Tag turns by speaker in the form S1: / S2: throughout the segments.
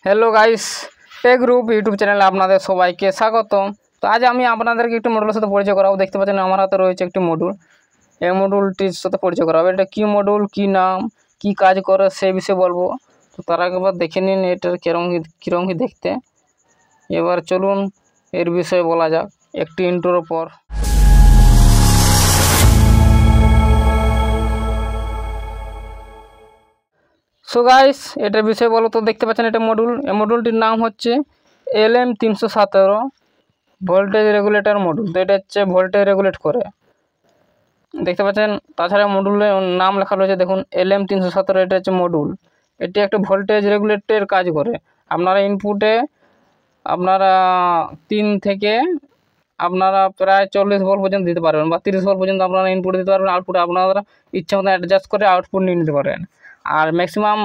S1: Hello guys, tech group YouTube চ্যানেলে আপনাদের সবাইকে স্বাগতম। তো আজ আমি আপনাদেরকে একটি মডুলের সাথে পরিচয় করাবো। দেখতে পাচ্ছেন আমার হাতে রয়েছে একটি মডুল। এই মডুলটির সাথে পরিচয় করাবো। এটা কী মডুল, কী নাম, কী কাজ করে সেই বিষয়ে বলবো। তো তার একবার দেখে নিন এটার কীরকম কি দেখতে। এবার চলুন এর বিষয়ে বলা যাক একটি ইন্ট্রোর পর। সো গাইস, এটার বিষয়ে বলো। তো দেখতে পাচ্ছেন এটা মডুল। এই মডুলটির নাম হচ্ছে LM317 ভোল্টেজ রেগুলেটর মডুল। তো এটা হচ্ছে ভোল্টেজ রেগুলেট করে, দেখতে পাচ্ছেন। তাছাড়া মডুলের নাম লেখা রয়েছে দেখুন, LM317। এটা হচ্ছে মডুল। এটি একটা ভোল্টেজ রেগুলেটরের কাজ করে। আপনারা ইনপুটে আপনারা 3 থেকে আপনারা প্রায় 40 ভোল্ট পর্যন্ত দিতে পারবেন, বা 30 ভোল্ট পর্যন্ত আপনারা ইনপুট দিতে পারবেন। আউটপুটে আপনারা ইচ্ছা মতো অ্যাডজাস্ট করে আউটপুট নিয়ে নিতে পারেন। আর ম্যাক্সিমাম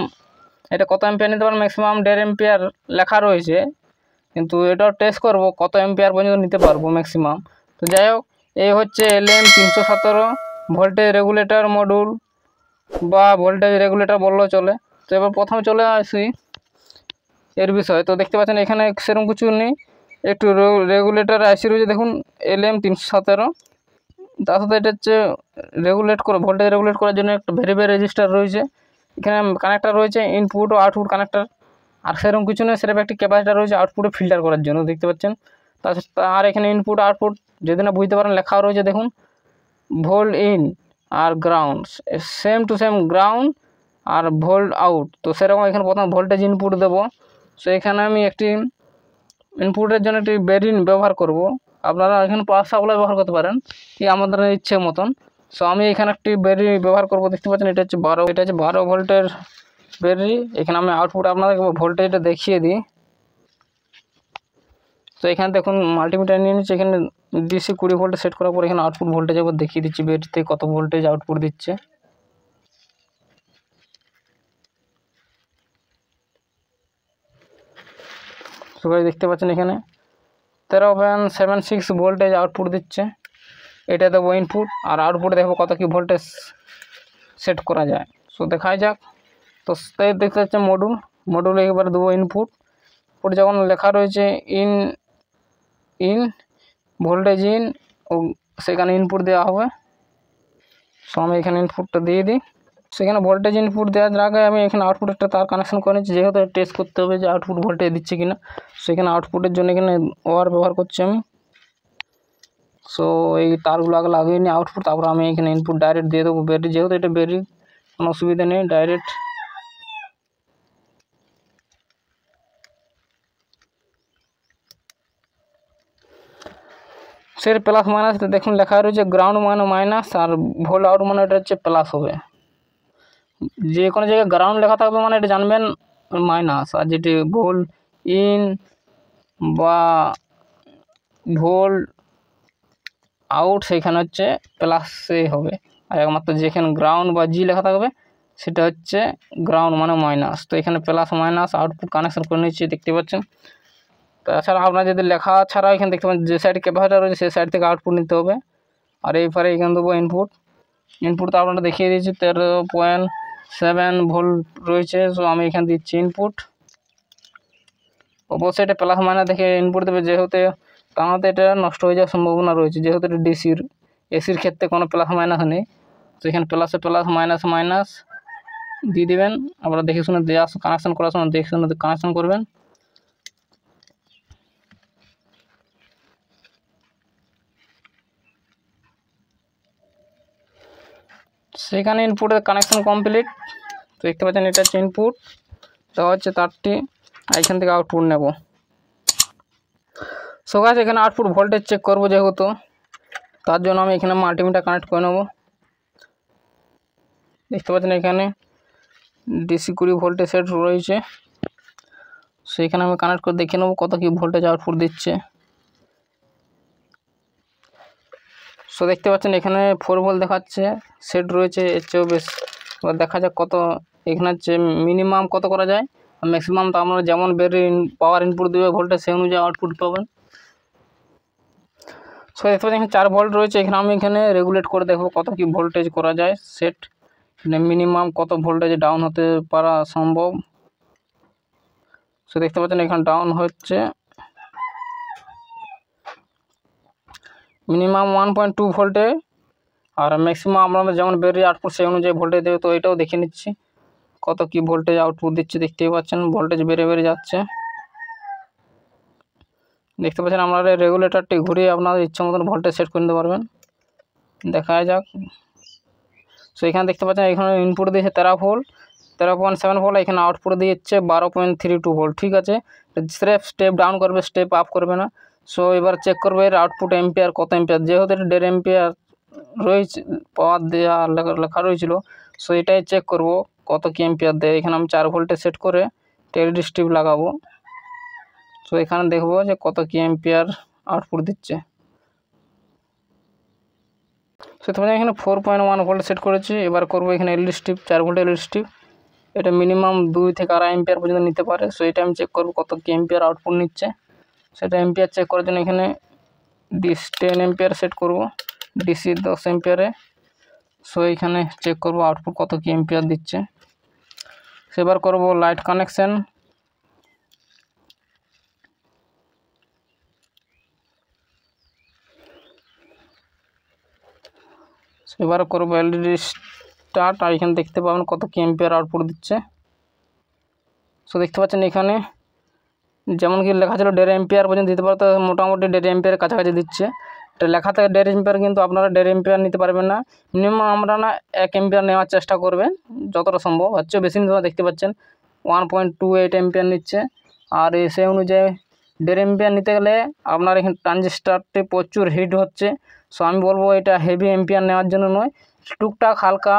S1: এটা কত এম্পিয়ার নিতে পারেন, ম্যাক্সিমাম 1.5 এম্পিয়ার লেখা রয়েছে, কিন্তু এটাও টেস্ট করব কত এম্পিয়ার পর্যন্ত নিতে পারবো ম্যাক্সিমাম। তো যাই হোক, এই হচ্ছে LM317 ভোল্টেজ রেগুলেটর মডুল, বা ভোল্টেজ রেগুলেটর বললেও চলে। তো এবার প্রথমে চলে আসি এর বিষয়। তো দেখতে পাচ্ছেন এখানে সেরকম কিছু নেই, একটু রেগুলেটর আইসি রয়েছে দেখুন, LM317। তার সাথে এটা হচ্ছে রেগুলেট করে, ভোল্টেজ রেগুলেট করার জন্য একটা ভেরিয়েবল রেজিস্টার রয়েছে। এখানে কানেক্টার রয়েছে, ইনপুট ও আউটপুট কানেক্টার। আর সেরকম কিছু নেই, সেরকম একটি ক্যাপাসিটার রয়েছে আউটপুটে ফিল্টার করার জন্য, দেখতে পাচ্ছেন। আর এখানে ইনপুট আউটপুট যদি না বুঝতে পারেন লেখা রয়েছে দেখুন, ভোল্ট ইন আর ground, same to same ground আর ভোল্ট আউট। তো সেরকম এখানে প্রথম ভোল্টেজ ইনপুট দেবো। সো এখানে আমি একটি ইনপুটের জন্য একটি বেরিন ব্যবহার করব। আপনারা এখানে পাওয়ার সাপ্লাই ব্যবহার করতে পারেন, কি আমাদের ইচ্ছে মতন। সো আমি এখানে একটি বেরি ব্যবহার করব। দেখতে পাচ্ছেন এটা হচ্ছে 12 ভোল্টের বেরি। এখানে আমি আউটপুট আপনাদেরকে ভোল্টেজটা দেখিয়ে দিই। তো এখানে দেখুন মাল্টিমিটার নিয়ে নিচ্ছে। এখানে DC 20 ভোল্টে সেট করার পর এখানে আউটপুট ভোল্টেজ একবার দেখিয়ে দিচ্ছি, বেরিতে কত ভোল্টেজ আউটপুট দিচ্ছে। সবাই দেখতে পাচ্ছেন এখানে 13.76 ভোল্টেজ আউটপুট দিচ্ছে। এটা দেবো ইনপুট, আর আউটপুটে দেখবো কত কি ভোল্টেজ সেট করা যায়। সো দেখাই যাক। তো দেখতে পাচ্ছেন মডুলে একবার দেবো ইনপুট যখন লেখা রয়েছে ইন ভোল্টেজ ইন, ও সেখানে ইনপুট দেওয়া হবে। সো আমি এখানে ইনপুটটা দিয়ে দিই। সেখানে ভোল্টেজ ইনপুট দেওয়ার আগে আমি এখানে আউটপুট একটা তার কানেকশন করে নিচ্ছি, যেহেতু টেস্ট করতে হবে যে আউটপুট ভোল্টেজ দিচ্ছে কিনা। সেখানে আউটপুটের জন্য এখানে ওয়্যার ব্যবহার করছি আমি। সো এই তারগুলো আগে লাগিয়ে নিই আউটপুট, তারপর আমি এখানে ইনপুট ডাইরেক্ট দিয়ে দেবো বেরি। যেহেতু এটা বেরি, কোনো অসুবিধা নেই, ডাইরেক্ট। সে প্লাস মাইনাস দেখুন লেখা রয়েছে, গ্রাউন্ড মানে মাইনাস আর ভোল্ট আউট মানে এটা হচ্ছে প্লাস হবে। যে কোনো জায়গায় গ্রাউন্ড লেখা থাকবে মানে এটা জানবেন মাইনাস, আর যেটি ভোল্ট ইন বা ভোল্ট আউট সেখানে হচ্ছে প্লাসে হবে। আর একমাত্র যেখানে গ্রাউন্ড বা জি লেখা থাকবে সেটা হচ্ছে গ্রাউন্ড মানে মাইনাস। তো এখানে প্লাস মাইনাস আউটপুট কানেকশন করে নিচ্ছি, দেখতে পাচ্ছেন। তাছাড়া আপনার যদি লেখা ছাড়া এখানে দেখতে পাচ্ছেন যে সাইডে ক্যাপাসিটার রয়েছে সেই সাইড থেকে আউটপুট নিতে হবে। আর এইবারে এখানে দেবো ইনপুট তো আপনারা দেখিয়ে দিয়েছি 13.7 ভোল্ট রয়েছে। সো আমি এখানে দিচ্ছি ইনপুট। অবশ্যই এটা প্লাস মাইনাস দেখে ইনপুট দেবে, যেহেতু তাহলে এটা নষ্ট হয়ে যাওয়ার সম্ভাবনা রয়েছে, যেহেতু এটা এসির ক্ষেত্রে কোনো প্লাস মাইনাস নেই। তো এখানে প্লাসে প্লাস মাইনাস দিয়ে দেবেন। আপনারা দেখে শুনে দেওয়া কানেকশন করার সময় দেখে শুনে কানেকশন করবেন। সেখানে ইনপুটের কানেকশন কমপ্লিট। তো দেখতে পাচ্ছেন এটা হচ্ছে ইনপুট দেওয়া হচ্ছে তারটি, আর এখান থেকে আউটপুট নেব। সো গাইস, এখানে আউটপুট ভোল্টেজ চেক করব, যেহেতু তার জন্য আমি এখানে মাল্টিমিটার কানেক্ট করে নেব। দেখতে পাচ্ছেন এখানে DC 20 ভোল্টে সেট রয়েছে। সেইখানে আমি কানেক্ট করে দেখে নেব কত কি ভোল্টেজ আউটপুট দিচ্ছে। সো দেখতে পাচ্ছেন এখানে 4 ভোল্ট দেখাচ্ছে, সেট রয়েছে, এর চেয়েও বেশ। এবার দেখা যাক কত এখানে হচ্ছে মিনিমাম কত করা যায়, ম্যাক্সিমাম তো আপনারা যেমন পাওয়ার ইনপুট দেবে ভোল্টেজ সেই অনুযায়ী আউটপুট পাবেন। সো দেখতে পাচ্ছেন এখানে 4 ভোল্ট রয়েছে। আমি এখানে রেগুলেট করে দেখব কত কি ভোল্টেজ করা যায় সেট, মিনিমাম কত ভোল্টেজ ডাউন হতে পারা সম্ভব। সো দেখতে পাচ্ছেন এখানে ডাউন হচ্ছে মিনিমাম 1.2 ভোল্টে, আর ম্যাক্সিমাম আপনাদের যেমন ব্যাটারি আউটপুট সেই অনুযায়ী ভোল্টেজ দেবে। তো এটাও দেখে নিচ্ছি কত কি ভোল্টেজ আউটপুট দিচ্ছে। দেখতেই পাচ্ছেন ভোল্টেজ বেড়ে বেড়ে যাচ্ছে। দেখতে পাচ্ছেন আপনারা রেগুলেটরটি ঘুরিয়ে আপনাদের ইচ্ছা মতন ভোল্টেজ সেট করে নিতে পারবেন। দেখা যাক। সো এখানে দেখতে পাচ্ছেন এখানে ইনপুট দিয়েছে 13 ভোল্ট 13.7 ভোল্ট, এখানে আউটপুট দিয়েছে 12.32 ভোল্ট। ঠিক আছে, স্টেপ ডাউন করবে, স্টেপ আপ করবে না। সো এবার চেক করবে এর আউটপুট এম্পিয়ার কত এম্পিয়ার, যেহেতু এটা 1.5 এম্পিয়ার রয়েছে পাওয়ার দেওয়া লেখা রয়েছিল। সো এটাই চেক করব কত কি এম্পিয়ার দেয়। এখানে আমি 4 ভোল্টে সেট করে এলইডি স্ট্রিপ লাগাবো। সো এখানে দেখবো যে কত কি এম্পিয়ার আউটপুট দিচ্ছে। সো তোমাদের এখানে 4.1 ভোল্ট সেট করেছি। এবার করবো এখানে LED strip, 4 volt LED strip. এটা মিনিমাম 2 থেকে 2.5 এম্পিয়ার পর্যন্ত নিতে পারে। সো এটা আমি চেক করবো কত কি এম্পিয়ার আউটপুট নিচ্ছে। সেটা এম্পিয়ার চেক করার জন্য এখানে 10 এম্পিয়ার সেট করব, ডিসি 10 এম্পিয়ারে। সো এখানে চেক করব আউটপুট কত কি এম্পিয়ার দিচ্ছে। সেবার করব লাইট কানেকশন। সেবার করব এলইডি স্টার্ট, আর এখানে দেখতে পাবেন কত কি এম্পিয়ার আউটপুট দিচ্ছে। সো দেখতে পাচ্ছেন এখানে যেমন কি লেখা ছিল 1.5 এম্পিয়ার পর্যন্ত দিতে পারতো, মোটামুটি 1.5 এম্পিয়ারের কাছাকাছি দিচ্ছে। এটা লেখা থাকে 1.5 এম্পিয়ার, কিন্তু আপনারা 1.5 এম্পিয়ার নিতে পারবেন না। মিনিমাম আমরা 1 এম্পিয়ার নেওয়ার চেষ্টা করবেন যতটা সম্ভব। হচ্ছে বেশি নিতে দেখতে পাচ্ছেন 1.28 এম্পিয়ার নিচ্ছে। আর সেই অনুযায়ী 1.5 এম্পিয়ার নিতে গেলে আপনার এখানে ট্রানজিস্টারটি প্রচুর হিট হচ্ছে। সো আমি বলবো এটা হেভি এম্পিয়ার নেওয়ার জন্য নয়, টুকটাক হালকা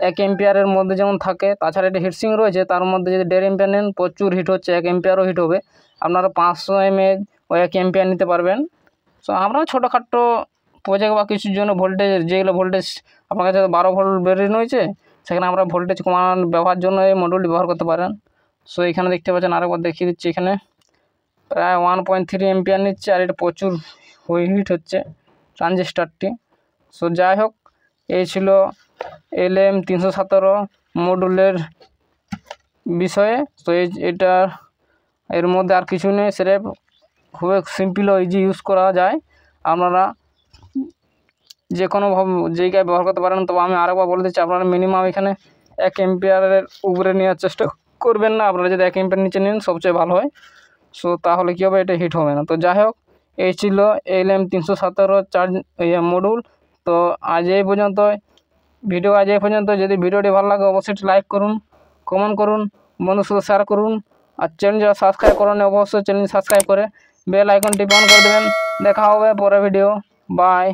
S1: 1 এম্পিয়ারের মধ্যে যেমন থাকে। তাছাড়া এটা হিটসিং রয়েছে, তার মধ্যে যদি 1.5 এম্পিয়ার নেন প্রচুর হিট হচ্ছে, 1 এম্পিয়ারও হিট হবে। আপনারা 500 mAh ও 1 এম্পিয়ার নিতে পারবেন। সো আমরা ছোটোখাটো প্রজেক্ট বা কিছুর জন্য ভোল্টেজ, যেগুলো ভোল্টেজ আপনার কাছে 12 ভোল্ট ব্যাটারি রয়েছে, সেখানে আমরা ভোল্টেজ কমান ব্যবহার জন্য এই মডিউলটি ব্যবহার করতে পারেন। সো এখানে দেখতে পাচ্ছেন, আরেকবার দেখিয়ে দিচ্ছি, এখানে প্রায় 1.3 এম্পিয়ার নিচ্ছে, আর এটা প্রচুর হিট হচ্ছে ট্রানজিস্টারটি। সো যাই হোক, এই ছিল LM317 মডুলের বিষয়ে। তো এটা এর মধ্যে আর কিছু নেই, স্রেফ খুবই সিম্পল ও ইজি ইউজ করা যায়। আপনারা যে কোনো জায়গায় ব্যবহার করতে পারেন। তবে আমি আরেকবার বলে দিচ্ছি, আপনারা মিনিমাম এখানে 1 এম্পিয়ারের উপরে নেওয়ার চেষ্টা করবেন না। আপনারা যদি 1 এম্পিয়ার নিচে নেন সবচেয়ে ভালো হয়। সো তাহলে কী হবে, এটা হিট হবে না। তো যাই হোক, এই ছিল LM317 চার্জ মডুল। তো আজ এই পর্যন্ত ভিডিও, যদি ভিডিওটি ভালো লাগে অবশ্যই লাইক করুন, কমেন্ট করুন, বন্ধুর সাথে শেয়ার করুন। আর চ্যানেল যারা সাবস্ক্রাইব করেন অবশ্যই চ্যানেল সাবস্ক্রাইব করে বেল আইকনটি অন করে দেবেন। দেখা হবে পরের ভিডিও। বাই।